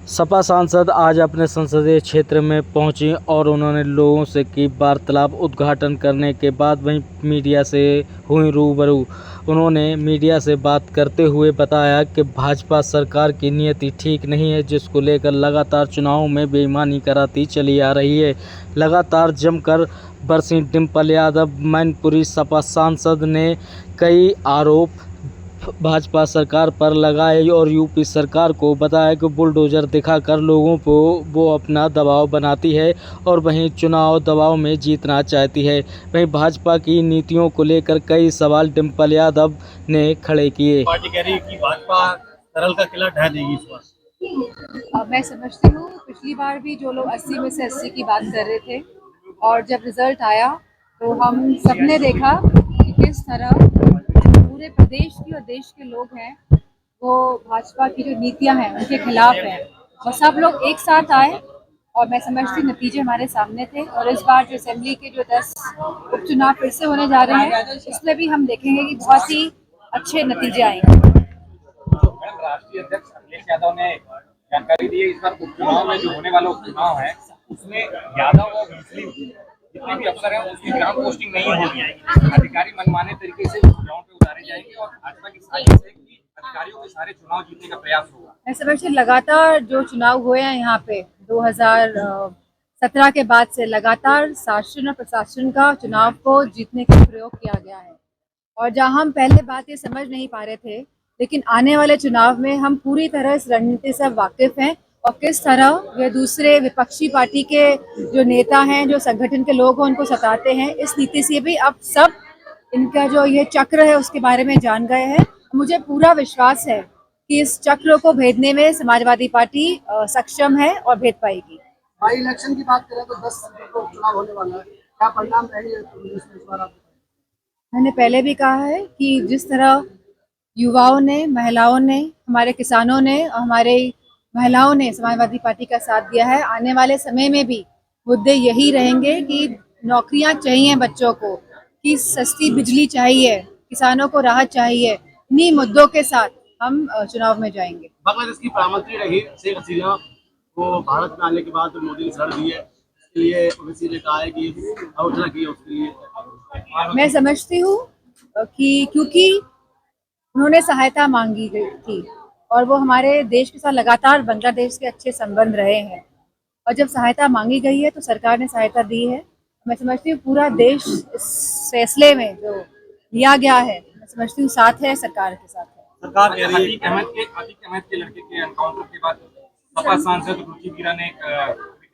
सपा सांसद आज अपने संसदीय क्षेत्र में पहुंची और उन्होंने लोगों से की वार्तालाप। उद्घाटन करने के बाद वहीं मीडिया से हुई रूबरू। उन्होंने मीडिया से बात करते हुए बताया कि भाजपा सरकार की नीयति ठीक नहीं है, जिसको लेकर लगातार चुनावों में बेईमानी कराती चली आ रही है। लगातार जमकर बरसीं डिम्पल यादव। मैनपुरी सपा सांसद ने कई आरोप भाजपा सरकार पर लगाए और यूपी सरकार को बताया कि बुलडोजर दिखाकर लोगों को वो अपना दबाव बनाती है और वहीं चुनाव दबाव में जीतना चाहती है। वहीं भाजपा की नीतियों को लेकर कई सवाल डिम्पल यादव ने खड़े किए। पार्टी कह रही है कि भाजपा तरल का किला ढह देगी इस बार। मैं समझती हूँ पिछली बार भी जो लोग 80 में से 80 की बात कर रहे थे और जब रिजल्ट आया तो हम सबने देखा कि किस तरह पूरे प्रदेश की और देश के लोग हैं वो भाजपा की जो नीतियां हैं उनके खिलाफ हैं और सब लोग एक साथ आए और मैं समझती नतीजे हमारे सामने थे। और इस बार जो असेंबली के जो 10 उपचुनाव फिर से होने जा रहे हैं इसमें भी हम देखेंगे कि बहुत ही अच्छे नतीजे आएंगे। राष्ट्रीय अध्यक्ष अखिलेश यादव ने जानकारी दी है इस बार उपचुनाव में जो होने वाला उपचुनाव है उसमें यादव और मुस्लिम जितने भी अफसर हैं उसकी ग्राउंड पोस्टिंग नहीं होगी। अधिकारी मनमाने तरीके से ग्राउंड पे उतारे जाएंगे और भाजपा की साजिश है कि अधिकारियों के सारे चुनाव जीतने का प्रयास होगा। मैं समझती लगातार जो चुनाव हुए हैं यहाँ पे 2017 के बाद से लगातार शासन और प्रशासन का चुनाव को जीतने का प्रयोग किया गया है और जहाँ हम पहले बात ये समझ नहीं पा रहे थे लेकिन आने वाले चुनाव में हम पूरी तरह इस रणनीति से वाकिफ हैं और किस तरह ये दूसरे विपक्षी पार्टी के जो नेता हैं जो संगठन के लोग हैं उनको सताते हैं। इस नीति से भी अब सब इनका जो ये चक्र है उसके बारे में जान गए हैं। मुझे पूरा विश्वास है कि इस चक्र को भेदने में समाजवादी पार्टी सक्षम है और भेद पाएगी। बाई इलेक्शन की बात करें तो 10 सीटों को चुनाव होने वाला है, क्या परिणाम रहेंगे इस बार आप? मैंने पहले भी कहा है कि जिस तरह युवाओं ने, महिलाओं ने, हमारे किसानों ने और हमारे महिलाओं ने समाजवादी पार्टी का साथ दिया है, आने वाले समय में भी मुद्दे यही रहेंगे कि नौकरियां चाहिए बच्चों को, कि सस्ती बिजली चाहिए, किसानों को राहत चाहिए। इन्हीं मुद्दों के साथ हम चुनाव में जाएंगे। बांग्लादेश की प्रधानमंत्री रही शेख हसीना को भारत में आने के बाद मोदी ने शरण दी है, इसके लिए ओवैसी ने कहा है कि आलोचना की है उसके लिए। मैं समझती हूँ कि क्योंकि उन्होंने सहायता मांगी गई थी और वो हमारे देश के साथ लगातार बांग्लादेश के अच्छे संबंध रहे हैं और जब सहायता मांगी गई है तो सरकार ने सहायता दी है। मैं समझती हूँ पूरा देश इस फैसले में जो लिया गया है मैं समझती हूँ साथ है, सरकार के साथ है। सरकार अतीक अहमद के लड़के के एनकाउंटर के बाद सपा सांसद रुचि मीरा ने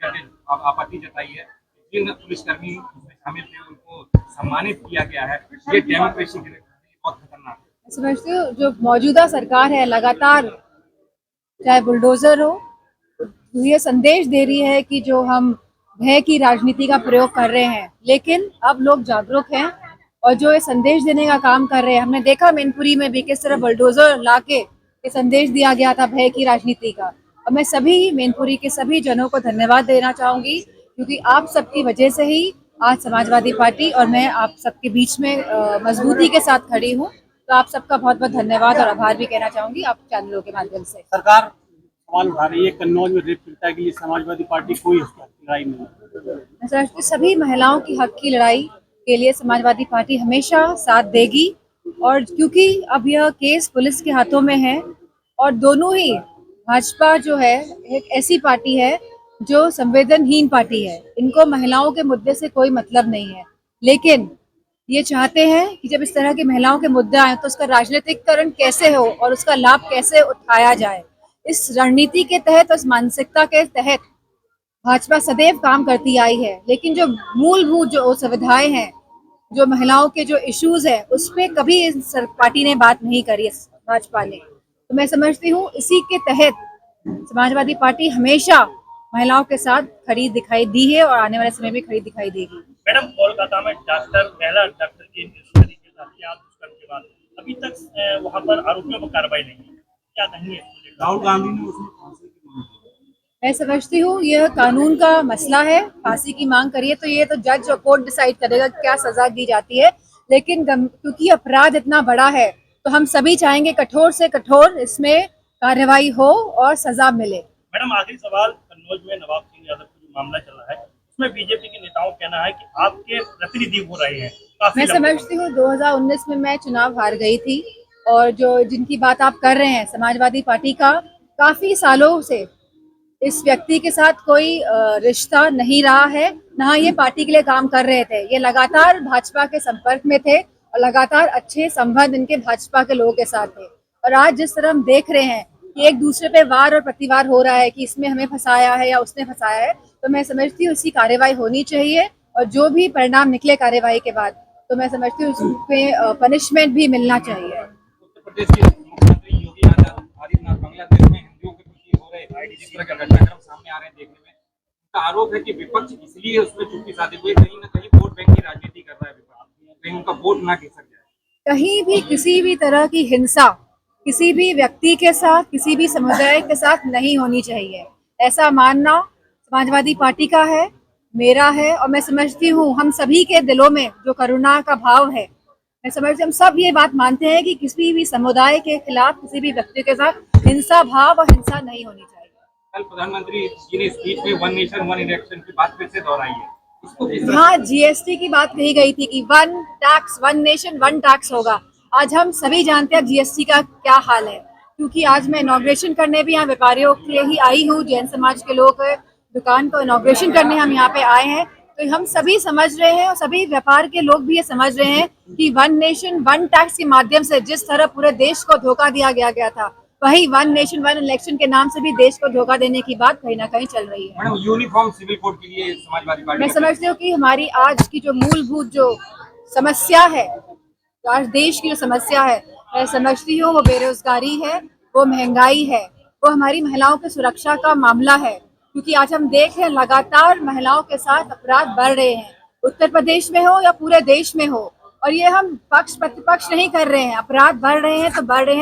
आपत्ति जताई है। जिन पुलिसकर्मी शामिल थे उनको सम्मानित किया गया है, ये डेमोक्रेसी के लिए बहुत खतरनाक है। समझती हूँ जो मौजूदा सरकार है लगातार चाहे बुलडोजर हो तो ये संदेश दे रही है कि जो हम भय की राजनीति का प्रयोग कर रहे हैं, लेकिन अब लोग जागरूक हैं और जो ये संदेश देने का काम कर रहे हैं। हमने देखा मैनपुरी में भी किस तरह बुलडोजर लाके ये संदेश दिया गया था भय की राजनीति का। और मैं सभी मैनपुरी के सभी जनों को धन्यवाद देना चाहूंगी क्योंकि आप सबकी वजह से ही आज समाजवादी पार्टी और मैं आप सबके बीच में मजबूती के साथ खड़ी हूँ। तो आप सबका बहुत बहुत धन्यवाद और आभार भी कहना चाहूंगी आप चैनलों के माध्यम से। सरकार सवाल उठा रही है कन्नौज में रेप पीड़िता के लिए समाजवादी पार्टी कोई लड़ाई नहीं। सभी महिलाओं की हक की लड़ाई के लिए समाजवादी पार्टी हमेशा साथ देगी और क्योंकि अब यह केस पुलिस के हाथों में है और दोनों ही भाजपा जो है एक ऐसी पार्टी है जो संवेदनहीन पार्टी है, इनको महिलाओं के मुद्दे से कोई मतलब नहीं है, लेकिन ये चाहते हैं कि जब इस तरह की महिलाओं के मुद्दे आए तो उसका राजनीतिकरण कैसे हो और उसका लाभ कैसे उठाया जाए। इस रणनीति के तहत, उस मानसिकता के तहत भाजपा सदैव काम करती आई है, लेकिन जो मूलभूत जो सुविधाएं हैं, जो महिलाओं के जो इश्यूज हैं, उस पर कभी इस पार्टी ने बात नहीं करी भाजपा ने। तो मैं समझती हूँ इसी के तहत समाजवादी पार्टी हमेशा महिलाओं के साथ खड़ी दिखाई दी है और आने वाले समय में खड़ी दिखाई देगी। मैडम, कोलकाता में महिला डॉक्टर की तरीके के बाद अभी तक वहां पर आरोपियों पर कार्रवाई नहीं है, क्या कहेंगे? राहुल गांधी ने उसमें फांसी की मांग की। मैं समझती हूँ यह कानून का मसला है, फांसी की मांग करिए तो ये तो जज और कोर्ट डिसाइड करेगा क्या सजा दी जाती है, लेकिन क्योंकि अपराध इतना बड़ा है तो हम सभी चाहेंगे कठोर से कठोर इसमें कार्रवाई हो और सजा मिले। मैडम आखिरी सवाल, कन्नौज में नवाब सिंह यादव का जो मामला चल रहा है उसमें बीजेपी के नेताओं का कहना है कि आपके प्रतिनिधि हो रहे हैं काफी मैं समझती हूँ 2019 में मैं चुनाव हार गई थी और जो जिनकी बात आप कर रहे हैं समाजवादी पार्टी का काफी सालों से इस व्यक्ति के साथ कोई रिश्ता नहीं रहा है, ना ये पार्टी के लिए काम कर रहे थे। ये लगातार भाजपा के संपर्क में थे और लगातार अच्छे संबंध इनके भाजपा के लोगों के साथ थे। और आज जिस तरह हम देख रहे हैं कि एक दूसरे पे वार और प्रतिवार हो रहा है कि इसमें हमें फंसाया है या उसने फंसाया है, तो मैं समझती हूँ इसकी कार्रवाई होनी चाहिए और जो भी परिणाम निकले कार्रवाई के बाद, तो मैं समझती हूँ उसमें पनिशमेंट भी मिलना चाहिए। उत्तर प्रदेश के मुख्यमंत्री योगी आदित्यनाथ बांग्लादेश में हिंदुओं के प्रति हो रहे जिस तरह का घटनाक्रम सामने आ रहे हैं देखने में, उनका आरोप है कि विपक्ष इसलिए उसमें चुप्पी साधे हुए कहीं ना कहीं वोट बैंक की राजनीति कर रहा है विपक्ष, कहीं उनका वोट ना खिसक जाए। कहीं भी किसी भी तरह की हिंसा किसी भी व्यक्ति के साथ, किसी भी समुदाय के साथ नहीं होनी चाहिए, ऐसा मानना समाजवादी पार्टी का है, मेरा है। और मैं समझती हूँ हम सभी के दिलों में जो करुणा का भाव है, मैं समझती हूँ हम सब ये बात मानते हैं कि किसी भी समुदाय के खिलाफ किसी भी व्यक्ति के साथ हिंसा भाव और हिंसा नहीं होनी चाहिए। कल प्रधानमंत्री जी ने स्पीच में वन नेशन वन इलेक्शन की बात फिर से दोहराई है, उसको किस तरह हाँ, जीएसटी की बात कही गई थी कि one tax, one nation one tax होगा। आज हम सभी जानते हैं जीएसटी का क्या हाल है, क्योंकि आज मैं इनॉग्रेशन करने भी यहाँ व्यापारियों के लिए ही आई हूँ, जैन समाज के लोग दुकान को इनॉग्रेशन करने हम यहाँ पे आए हैं। तो हम सभी समझ रहे हैं और सभी व्यापार के लोग भी ये समझ रहे हैं कि वन नेशन वन टैक्स के माध्यम से जिस तरह पूरे देश को धोखा दिया गया था, वही वन नेशन वन इलेक्शन के नाम से भी देश को धोखा देने की बात कहीं ना कहीं चल रही है। मैडम यूनिफॉर्म सिविल कोड के लिए समाजवादी पार्टी मैं समझती हूँ कि हमारी आज की जो मूलभूत जो समस्या है, तो आज देश की जो समस्या है, मैं समझती हूँ वो बेरोजगारी है, वो महंगाई है, वो हमारी महिलाओं की सुरक्षा का मामला है। क्योंकि आज हम देख रहे हैं लगातार महिलाओं के साथ अपराध बढ़ रहे हैं, उत्तर प्रदेश में हो या पूरे देश में हो। और ये हम पक्ष प्रतिपक्ष नहीं कर रहे हैं, अपराध बढ़ रहे हैं तो बढ़ रहे हैं।